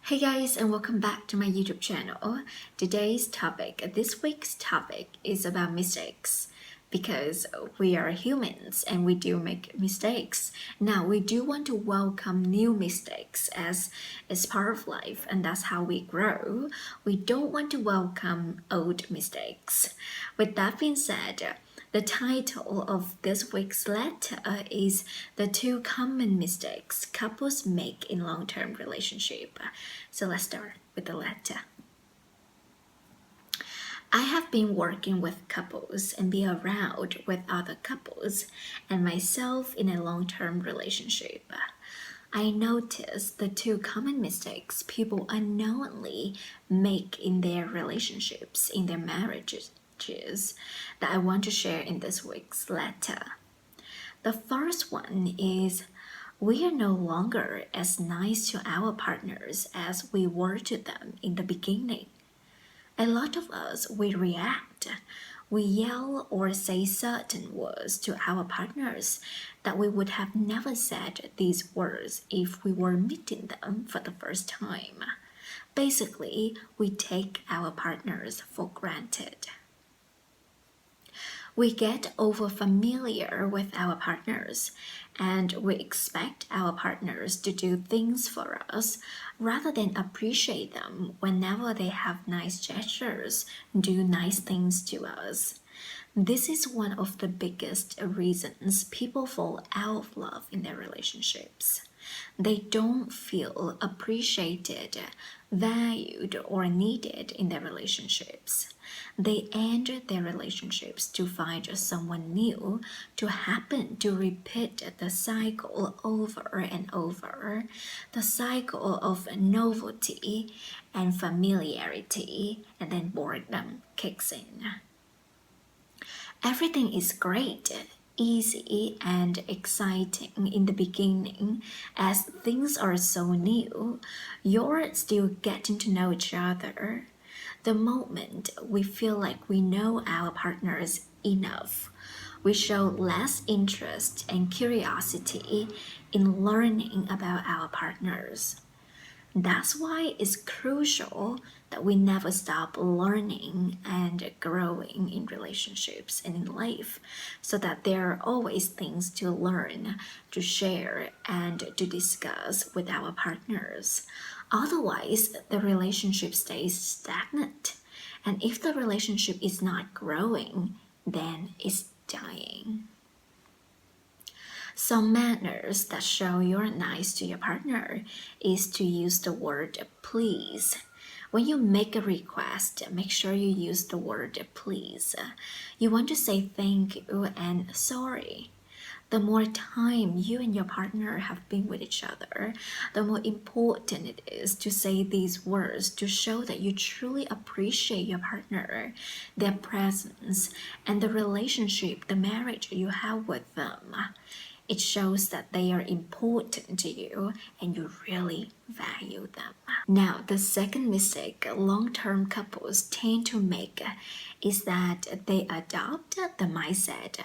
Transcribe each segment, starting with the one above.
Hey guys, and welcome back to my YouTube channel. This week's topic is about mistakes because we are humans and we do make mistakes. Now, we do want to welcome new mistakes as part of life, and that's how we grow. We don't want to welcome old mistakes. With that being said, the title of this week's letter is The Two Common Mistakes Couples Make in Long-Term Relationship. So let's start with the letter. I have been working with couples and be around with other couples and myself in a long-term relationship. I noticed the two common mistakes people unknowingly make in their relationships, in their marriages, that I want to share in this week's letter. The first one is we are no longer as nice to our partners as we were to them in the beginning. A lot of us, we react. We yell or say certain words to our partners that we would have never said these words if we were meeting them for the first time. Basically, we take our partners for granted. We get over familiar with our partners and we expect our partners to do things for us rather than appreciate them whenever they have nice gestures, do nice things to us. This is one of the biggest reasons people fall out of love in their relationships. They don't feel appreciated, valued, or needed in their relationships. They end their relationships to find someone new, to happen to repeat the cycle over and over, the cycle of novelty and familiarity, and then boredom kicks in. Everything is great, easy, and exciting in the beginning as things are so new. You're still getting to know each other. The moment we feel like we know our partners enough, we show less interest and curiosity in learning about our partners. That's why it's crucial that we never stop learning and growing in relationships and in life, so that there are always things to learn, to share, and to discuss with our partners. Otherwise, the relationship stays stagnant. And if the relationship is not growing, then it's dying. Some manners that show you're nice to your partner is to use the word please. When you make a request, make sure you use the word please. You want to say thank you and sorry. The more time you and your partner have been with each other, the more important it is to say these words to show that you truly appreciate your partner, their presence, and the relationship, the marriage you have with them. It shows that they are important to you and you really value them. Now, the second mistake long-term couples tend to make is that they adopt the mindset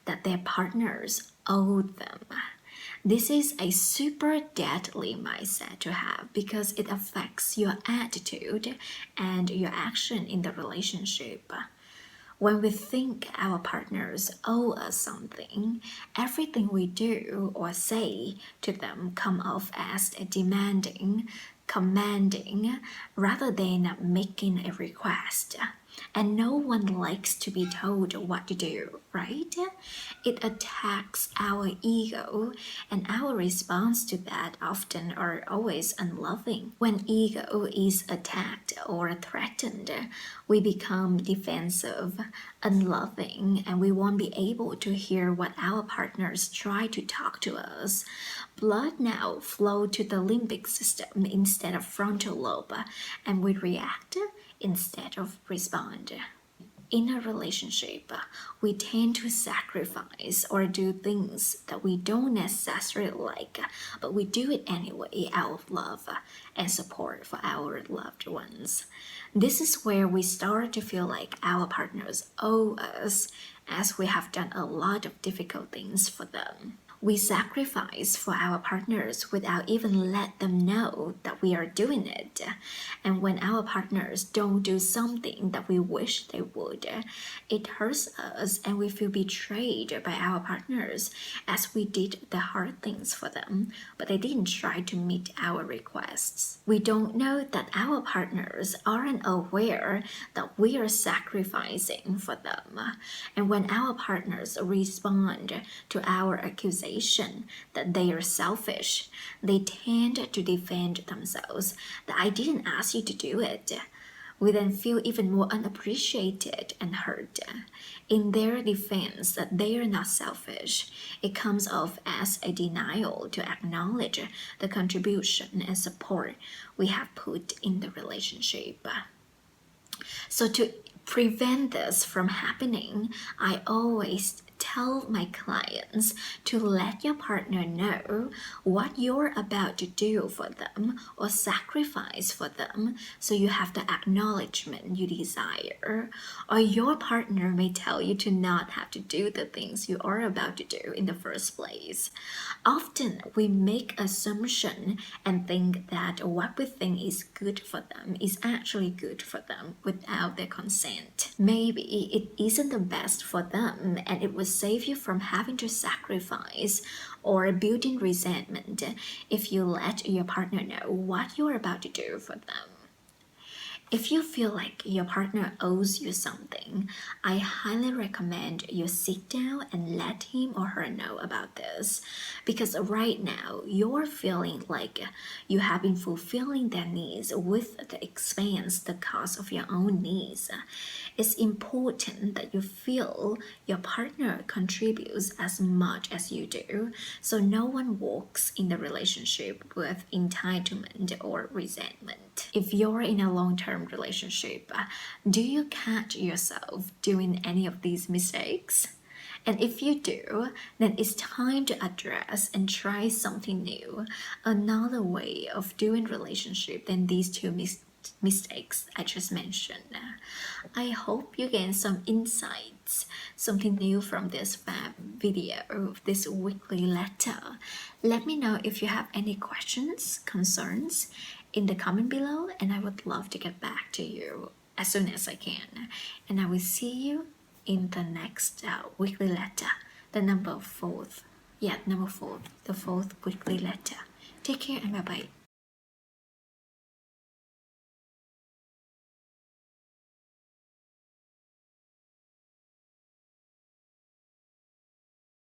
that their partners owe them. This is a super deadly mindset to have because it affects your attitude and your action in the relationship. When we think our partners owe us something, everything we do or say to them come off as demanding, commanding, rather than making a request. And no one likes to be told what to do, right? It attacks our ego, and our response to that often are always unloving. When ego is attacked or threatened, we become defensive, unloving, and we won't be able to hear what our partners try to talk to us. Blood now flows to the limbic system instead of frontal lobe, and we react instead of respond. In a relationship, we tend to sacrifice or do things that we don't necessarily like, but we do it anyway out of love and support for our loved ones. This is where we start to feel like our partners owe us, as we have done a lot of difficult things for them. We sacrifice for our partners without even let them know that we are doing it. And when our partners don't do something that we wish they would, it hurts us and we feel betrayed by our partners as we did the hard things for them, but they didn't try to meet our requests. We don't know that our partners aren't aware that we are sacrificing for them. And when our partners respond to our accusation that they are selfish, they tend to defend themselves, that I didn't ask you to do it. We then feel even more unappreciated and hurt. In their defense that they are not selfish, it comes off as a denial to acknowledge the contribution and support we have put in the relationship. So to prevent this from happening, I always tell my clients to let your partner know what you're about to do for them or sacrifice for them, so you have the acknowledgement you desire. Or your partner may tell you to not have to do the things you are about to do in the first place. Often we make assumption and think that what we think is good for them is actually good for them without their consent. Maybe it isn't the best for them, and it will save you from having to sacrifice or building resentment if you let your partner know what you're about to do for them. If you feel like your partner owes you something, I highly recommend you sit down and let him or her know about this. Because right now, you're feeling like you have been fulfilling their needs with the expense, the cost of your own needs. It's important that you feel your partner contributes as much as you do, so no one walks in the relationship with entitlement or resentment. If you're in a long-term relationship, do you catch yourself doing any of these mistakes? And if you do, then it's time to address and try something new, another way of doing relationship than these two mistakes I just mentioned. I hope you gain some insights, something new from this video, this weekly letter. Let me know if you have any questions, concerns in the comment below, and I would love to get back to you as soon as I can. And I will see you in the next weekly letter, the number 4th. Yeah, number 4th, the 4th weekly letter. Take care and bye-bye.